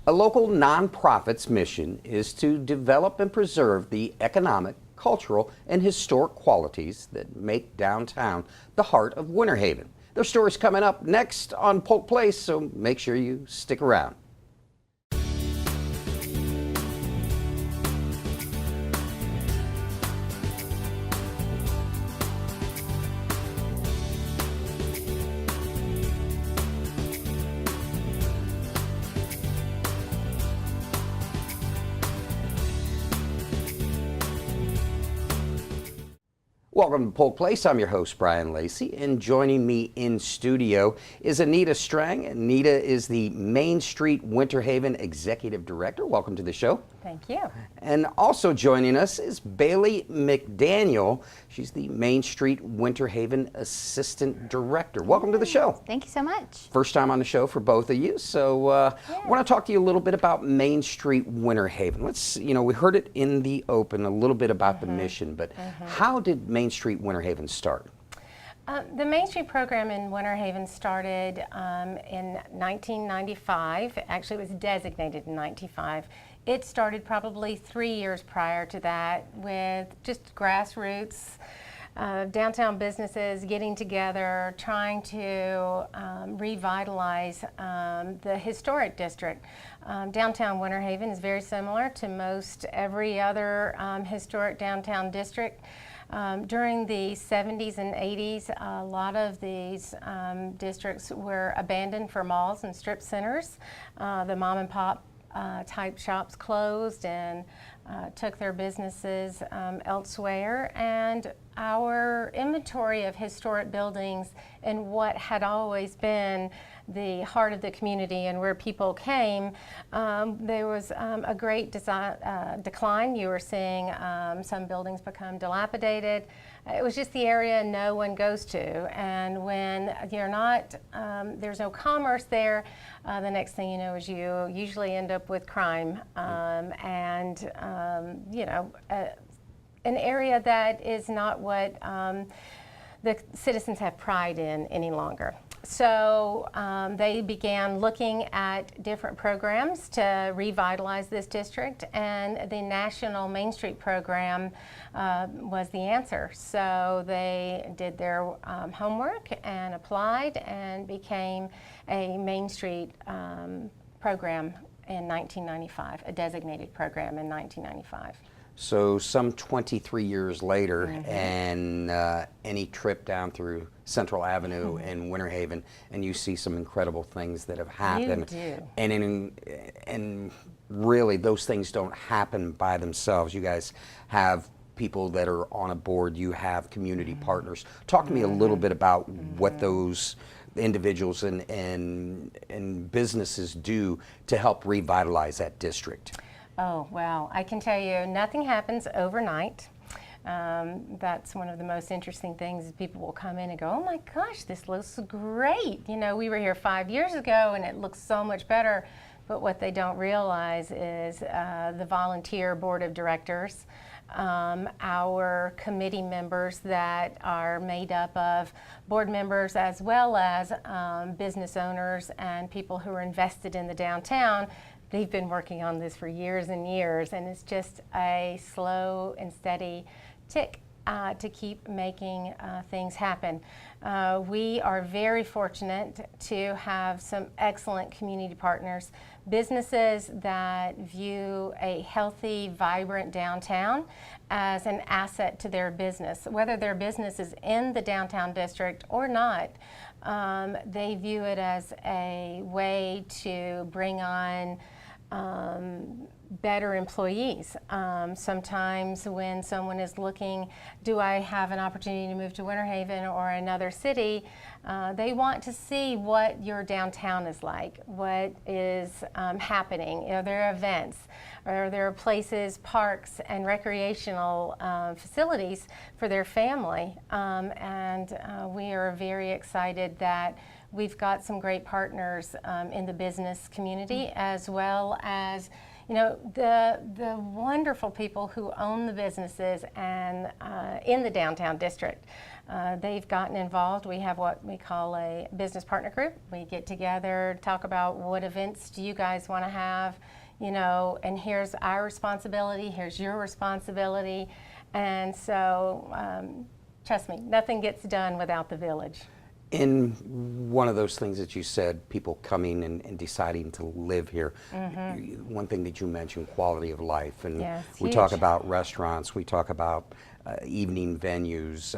A local nonprofit's mission is to develop and preserve the economic, cultural, and historic qualities that make downtown the heart of Winterhaven. Their story's coming up next on Polk Place, so make sure you stick around. Welcome to Polk Place. I'm your host, Brian Lacey, and joining me in studio is Anita Strang. Anita is the Main Street Winterhaven Executive Director. Welcome to the show. Thank you. And also joining us is Bailey McDaniel. She's the Main Street Winterhaven Assistant Director. Welcome to the show. Thank you so much. First time on the show for both of you, so I want to talk to you a little bit about Main Street Winterhaven. We heard it in the open, a little bit about the mission, but how did Main Street Winterhaven start? The Main Street program in Winterhaven started in 1995. Actually, it was designated in 1995. It started probably 3 years prior to that with just grassroots downtown businesses getting together, trying to revitalize the historic district. Downtown Winterhaven is very similar to most every other historic downtown district. During the 70s and 80s, a lot of these districts were abandoned for malls and strip centers. The mom and pop type shops closed and took their businesses elsewhere, and our inventory of historic buildings and what had always been the heart of the community and where people came, there was a great decline. You were seeing some buildings become dilapidated. It was just the area no one goes to, and when you're not, there's no commerce there, the next thing you know is you usually end up with crime and an area that is not what the citizens have pride in any longer. So they began looking at different programs to revitalize this district, and the National Main Street program was the answer. So they did their homework and applied and became a Main Street program in 1995, a designated program in 1995. So some 23 years later, and any trip down through Central Avenue in Winterhaven, and you see some incredible things that have happened. You do. And really, those things don't happen by themselves. You guys have people that are on a board. You have community partners. Talk to me a little bit about what those individuals and businesses do to help revitalize that district. Oh, wow. I can tell you, nothing happens overnight. That's one of the most interesting things is people will come in and go, oh my gosh, this looks great. You know, we were here 5 years ago and it looks so much better. But what they don't realize is the volunteer board of directors, our committee members that are made up of board members as well as business owners and people who are invested in the downtown. They've been working on this for years and years, and it's just a slow and steady tick to keep making things happen. We are very fortunate to have some excellent community partners, businesses that view a healthy, vibrant downtown as an asset to their business. Whether their business is in the downtown district or not, they view it as a way to bring on better employees. Sometimes when someone is looking, do I have an opportunity to move to Winterhaven or another city, they want to see what your downtown is like, what is happening. Are there events? Are there places, parks, and recreational facilities for their family? We are very excited that we've got some great partners in the business community, as well as you know, the wonderful people who own the businesses and in the downtown district. They've gotten involved. We have what we call a business partner group. We get together, talk about what events do you guys want to have, you know, and here's our responsibility, here's your responsibility. And so, trust me, nothing gets done without the village. In one of those things that you said, people coming and deciding to live here, one thing that you mentioned, quality of life, and Yes, we huge. talk about restaurants, we talk about evening venues,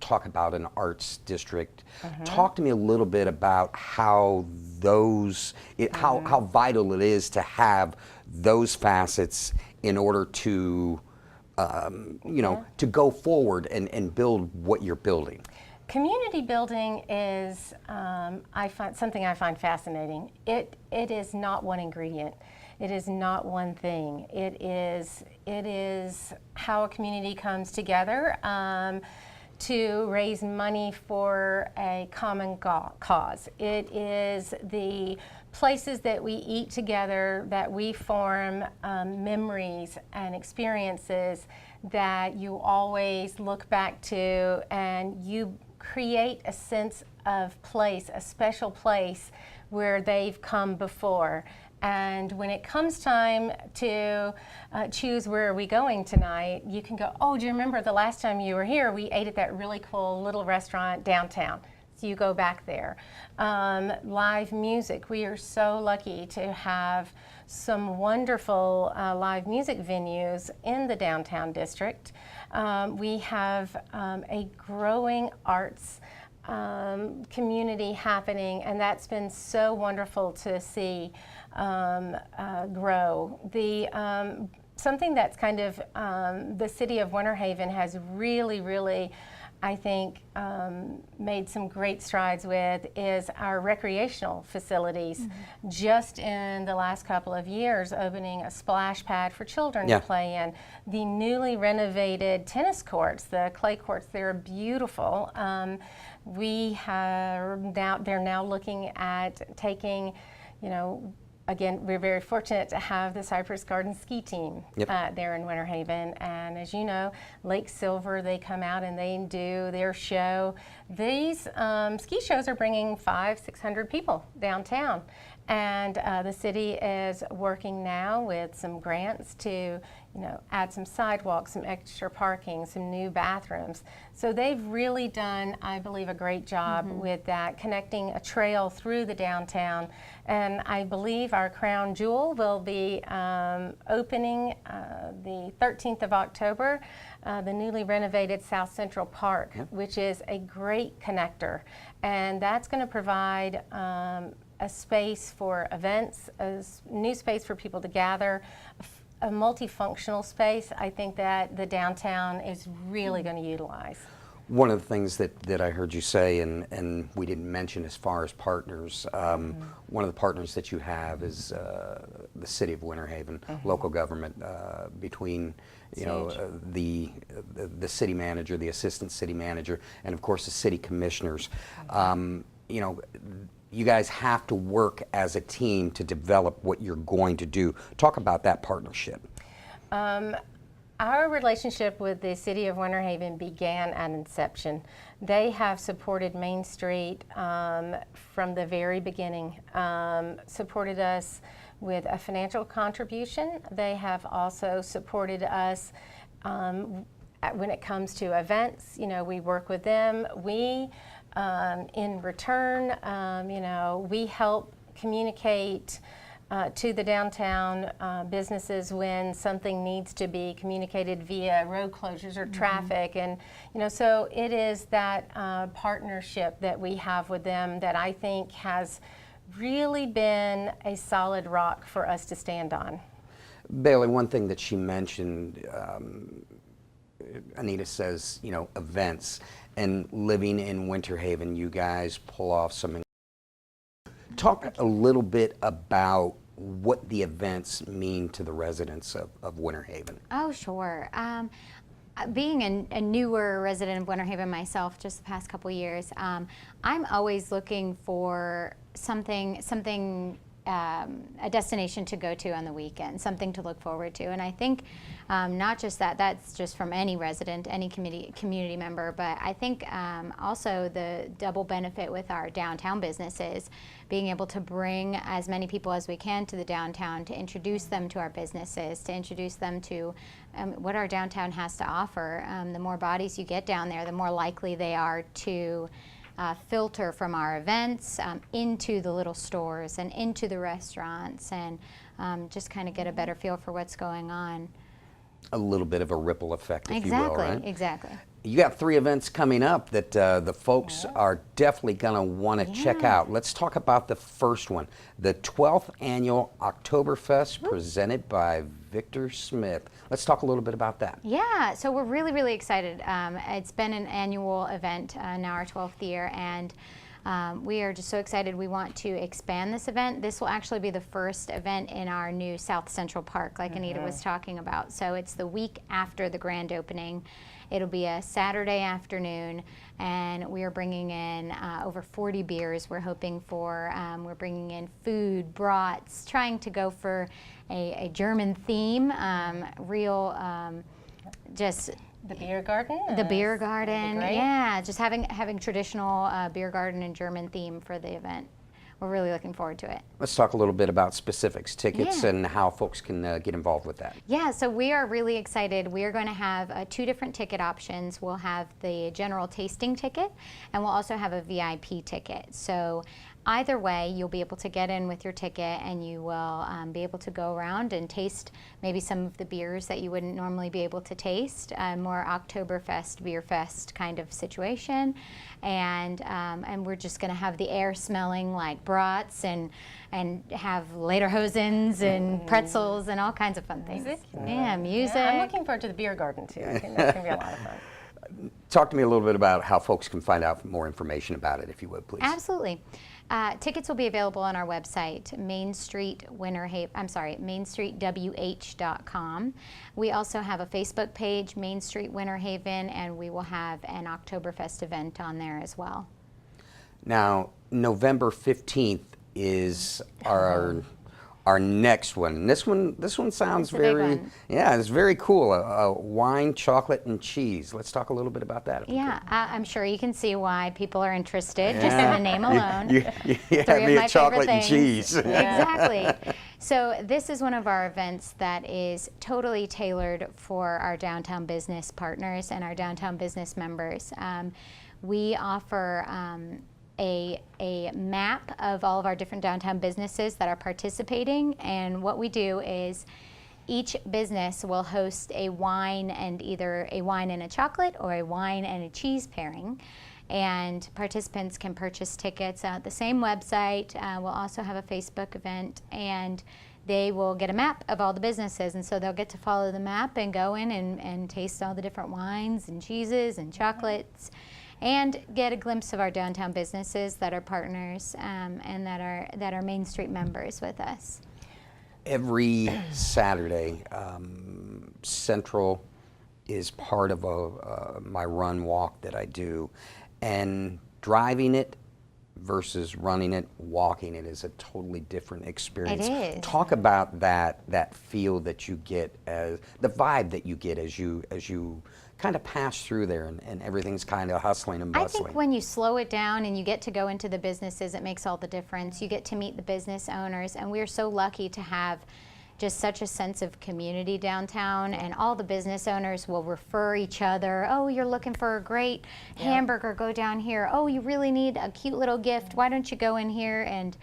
talk about an arts district. Talk to me a little bit about how those, how vital it is to have those facets in order to, you know, to go forward and build what you're building. Community building is something I find fascinating. It is not one ingredient. It is not one thing. It is how a community comes together to raise money for a common cause. It is the places that we eat together, that we form memories and experiences that you always look back to, and you create a sense of place, a special place where they've come before. And when it comes time to choose where are we going tonight, you can go, oh, do you remember the last time you were here, we ate at that really cool little restaurant downtown. So you go back there. Live music, we are so lucky to have some wonderful live music venues in the downtown district. We have a growing arts community happening, and that's been so wonderful to see grow. Something that's kind of the city of Winterhaven has really, I think, made some great strides with is our recreational facilities. Just in the last couple of years, opening a splash pad for children to play in. The newly renovated tennis courts, the clay courts, they're beautiful. They're now looking at taking, you know, again, we're very fortunate to have the Cypress Garden ski team there in Winterhaven. And as you know, Lake Silver, they come out and they do their show. These ski shows are bringing 500-600 people downtown. And the city is working now with some grants to, you know, add some sidewalks, some extra parking, some new bathrooms. So they've really done, I believe, a great job with that, connecting a trail through the downtown. And I believe our crown jewel will be opening the 13th of October, the newly renovated South Central Park, which is a great connector. And that's going to provide a space for events, a new space for people to gather, a multifunctional space. I think that the downtown is really going to utilize. One of the things that I heard you say, and we didn't mention as far as partners, one of the partners that you have is the city of Winterhaven, local government, between the city manager, the assistant city manager, and of course the city commissioners. You know, you guys have to work as a team to develop what you're going to do. Talk about that partnership. Our relationship with the city of Winterhaven began at inception. They have supported Main Street from the very beginning, supported us with a financial contribution. They have also supported us when it comes to events. You know, we work with them. In return, you know, we help communicate to the downtown businesses when something needs to be communicated via road closures or traffic. And, you know, so it is that partnership that we have with them that I think has really been a solid rock for us to stand on. Bailey, one thing that she mentioned, Anita says, you know, events. And living in Winterhaven, you guys pull off some. Talk a little bit about what the events mean to the residents of Winterhaven. Oh, sure. Being a newer resident of Winterhaven myself, just the past couple years, I'm always looking for something a destination to go to on the weekend, something to look forward to. And I think not just that, that's just from any resident, any community member, but I think also the double benefit with our downtown businesses, being able to bring as many people as we can to the downtown, to introduce them to our businesses, to introduce them to what our downtown has to offer. The more bodies you get down there, the more likely they are to filter from our events into the little stores and into the restaurants, and just kind of get a better feel for what's going on. A little bit of a ripple effect, if Exactly, you will, right? exactly. You got 3 events coming up that the folks are definitely going to want to check out. Let's talk about the first one, the 12th Annual Oktoberfest presented by Victor Smith. Let's talk a little bit about that. Yeah, so we're really, really excited. It's been an annual event, now our 12th year, and we are just so excited. We want to expand this event. This will actually be the first event in our new South Central Park, like Anita was talking about. So it's the week after the grand opening. It'll be a Saturday afternoon, and we are bringing in over 40 beers. We're hoping for, we're bringing in food, brats, trying to go for a German theme, just The beer garden? the beer garden, great. yeah, just having traditional beer garden and German theme for the event. We're really looking forward to it. Let's talk a little bit about specifics, tickets, Yeah. and how folks can get involved with that. Yeah, so we are really excited. We are going to have 2 different ticket options. We'll have the general tasting ticket, and we'll also have a VIP ticket. So either way, you'll be able to get in with your ticket, and you will be able to go around and taste maybe some of the beers that you wouldn't normally be able to taste, more Oktoberfest, Beer Fest kind of situation. And we're just going to have the air smelling like brats, and have lederhosens and pretzels and all kinds of fun things. Music? Yeah, music. Yeah, I'm looking forward to the beer garden too. I think that's going to be a lot of fun. Talk to me a little bit about how folks can find out more information about it, if you would, please. Absolutely. Tickets will be available on our website, mainstreetwh.com. We also have a Facebook page, Main Street Winterhaven, and we will have an Oktoberfest event on there as well. Now, November 15th is our next one. And this one sounds It's a big very, one. yeah, it's very cool. Wine, chocolate, and cheese. Let's talk a little bit about that. if we Yeah, could. I'm sure you can see why people are interested, just in the name alone. You Three had of me my at chocolate favorite and things. cheese. Exactly. So this is one of our events that is totally tailored for our downtown business partners and our downtown business members. We offer a map of all of our different downtown businesses that are participating, and what we do is each business will host a wine and either a wine and a chocolate or a wine and a cheese pairing. And participants can purchase tickets at the same website. We'll also have a Facebook event, and they will get a map of all the businesses, and so they'll get to follow the map and go in and taste all the different wines and cheeses and chocolates, and get a glimpse of our downtown businesses that are partners and that are Main Street members with us. Every Saturday, Central is part of my run walk that I do, and driving it versus running it, walking it is a totally different experience. It is. Talk about that feel that you get, as the vibe that you get as you kind of pass through there, and everything's kind of hustling and I bustling. think when you slow it down and you get to go into the businesses, it makes all the difference. You get to meet the business owners, and we're so lucky to have just such a sense of community downtown, and all the business owners will refer each other. Oh, you're looking for a great hamburger, go down here. Oh, you really need a cute little gift, why don't you go in here? And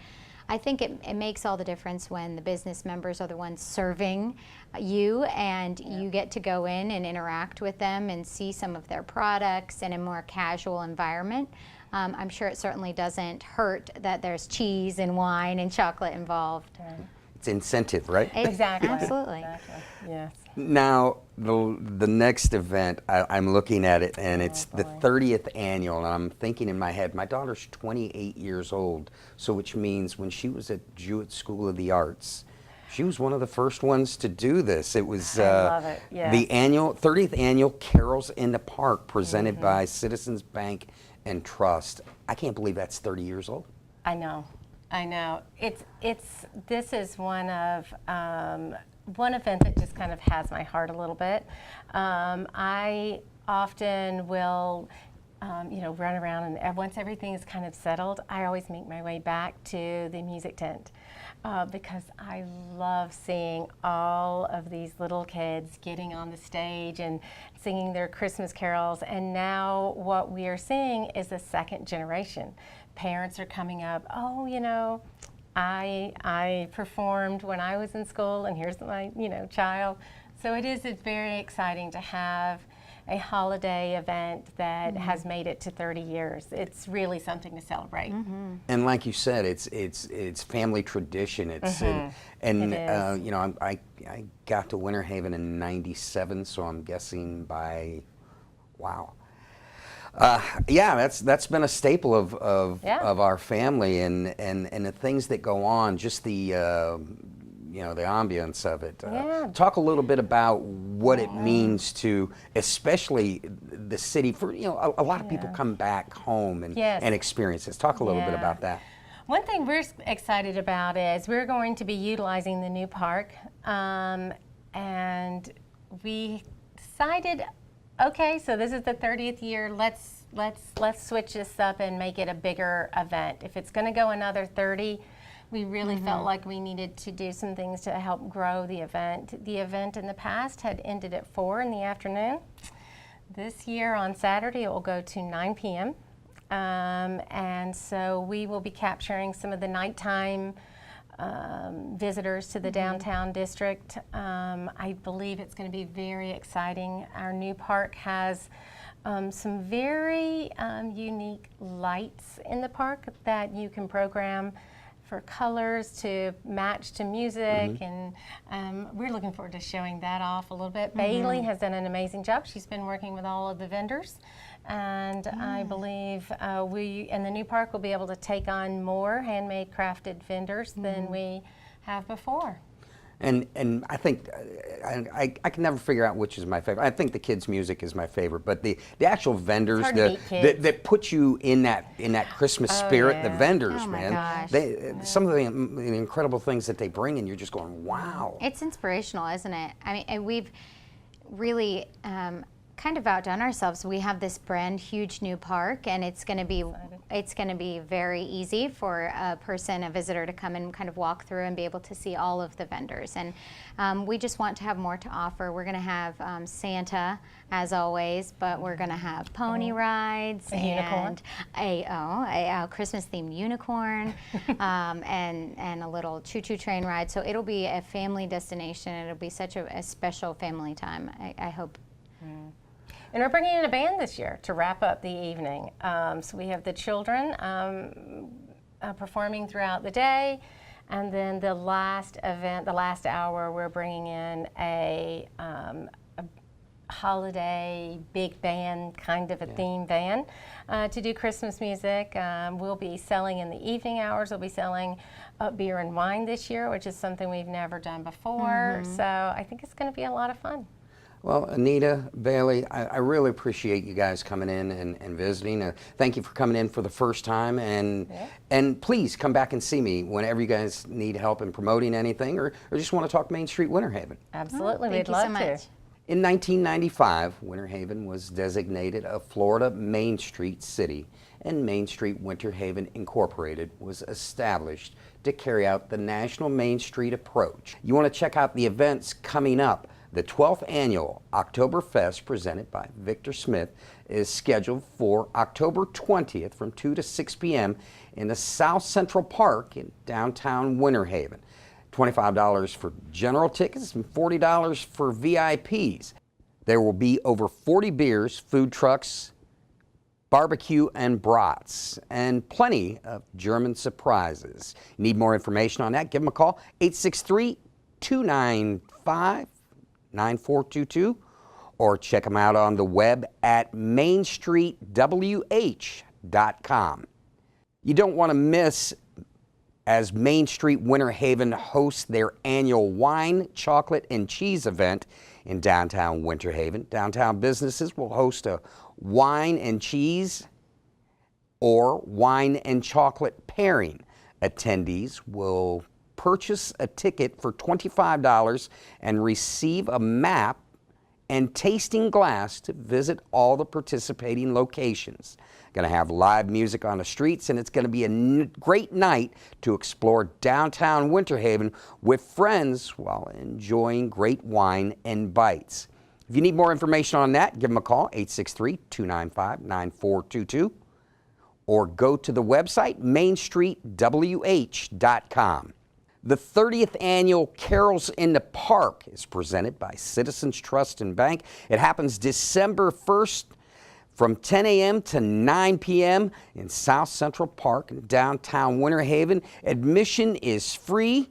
I think it makes all the difference when the business members are the ones serving you, and you get to go in and interact with them and see some of their products in a more casual environment. I'm sure it certainly doesn't hurt that there's cheese and wine and chocolate involved. It's incentive, right? Exactly. Absolutely. Exactly. Yes. Now, the next event, I'm looking at it, and it's the 30th annual, and I'm thinking in my head, my daughter's 28 years old, so which means when she was at Jewett School of the Arts, she was one of the first ones to do this. It was I love it, yeah. the 30th annual Carols in the Park, presented by Citizens Bank and Trust. I can't believe that's 30 years old. I know. I know. This is one event that just kind of has my heart a little bit. I often will, run around, and once everything is kind of settled, I always make my way back to the music tent. Because I love seeing all of these little kids getting on the stage and singing their Christmas carols. And now what we are seeing is the second generation. Parents are coming up, I performed when I was in school, and here's my child. So it's very exciting to have a holiday event that has made it to 30 years. It's really something to celebrate. And like you said, it's family tradition. It's and It is. I got to Winterhaven in '97, so I'm guessing by that's been a staple of our family, and the things that go on, just the the ambience of it. Talk a little bit about what it means to, especially the city, for a lot of people come back home and experience this. Talk a little bit about that. One thing we're excited about is we're going to be utilizing the new park, and we decided, okay, so this is the 30th year. Let's switch this up and make it a bigger event. If it's going to go another 30. We really felt like we needed to do some things to help grow the event. The event in the past had ended at 4 in the afternoon. This year on Saturday it will go to 9 p.m. And so we will be capturing some of the nighttime visitors to the downtown district. I believe it's going to be very exciting. Our new park has some very unique lights in the park that you can program for colors to match to music, and we're looking forward to showing that off a little bit. Bailey has done an amazing job. She's been working with all of the vendors, and I believe we in the new park will be able to take on more handmade crafted vendors than we have before. And I think I can never figure out which is my favorite. I think the kids' music is my favorite, but the actual vendors that put you in that Christmas spirit, the vendors, Gosh. Some of the incredible things that they bring, and you're just going, wow. It's inspirational, isn't it? I mean, and we've really kind of outdone ourselves. We have this brand huge new park, and it's going to be very easy for a visitor to come and kind of walk through and be able to see all of the vendors. And we just want to have more to offer. We're going to have Santa, as always, but we're going to have pony rides and a Christmas-themed unicorn, and a little choo-choo train ride. So it'll be a family destination. It'll be such a special family time, I hope. And we're bringing in a band this year to wrap up the evening. So we have the children performing throughout the day, and then the last event, the last hour, we're bringing in a holiday big band, kind of a theme band, to do Christmas music. We'll be selling in the evening hours. We'll be selling beer and wine this year, which is something we've never done before. So I think it's going to be a lot of fun. Well, Anita, Bailey, I really appreciate you guys coming in and visiting. Thank you for coming in for the first time, and please come back and see me whenever you guys need help in promoting anything, or just want to talk Main Street Winterhaven. Absolutely, Thank we'd you so love much. to. In 1995, Winterhaven was designated a Florida Main Street city, and Main Street Winterhaven Incorporated was established to carry out the National Main Street approach. You want to check out the events coming up. The 12th Annual Oktoberfest, presented by Victor Smith, is scheduled for October 20th from 2 to 6 p.m. in the South Central Park in downtown Winterhaven. $25 for general tickets and $40 for VIPs. There will be over 40 beers, food trucks, barbecue and brats, and plenty of German surprises. Need more information on that? Give them a call, 863-295-9422, or check them out on the web at mainstreetwh.com. You don't want to miss as Main Street Winterhaven hosts their annual wine, chocolate, and cheese event in downtown Winterhaven. Downtown businesses will host a wine and cheese or wine and chocolate pairing Attendees will purchase a ticket for $25 and receive a map and tasting glass to visit all the participating locations. Going to have live music on the streets, and it's going to be a great night to explore downtown Winterhaven with friends while enjoying great wine and bites. If you need more information on that, give them a call, 863-295-9422, or go to the website, mainstreetwh.com. The 30th Annual Carols in the Park is presented by Citizens Trust and Bank. It happens December 1st from 10 a.m. to 9 p.m. in South Central Park in downtown Winterhaven. Admission is free,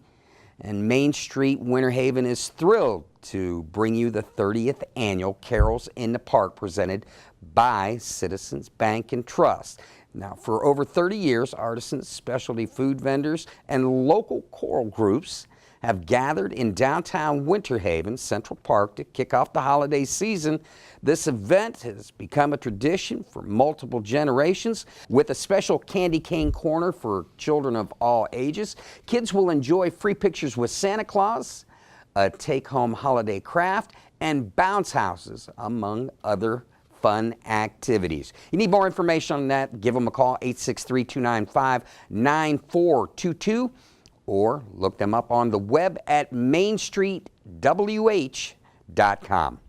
and Main Street Winterhaven is thrilled to bring you the 30th Annual Carols in the Park presented by Citizens Bank and Trust. Now, for over 30 years, artisans, specialty food vendors, and local choral groups have gathered in downtown Winterhaven Central Park to kick off the holiday season. This event has become a tradition for multiple generations, with a special candy cane corner for children of all ages. Kids will enjoy free pictures with Santa Claus, a take-home holiday craft, and bounce houses, among other fun activities. You need more information on that, give them a call, 863-295-9422, or look them up on the web at mainstreetwh.com.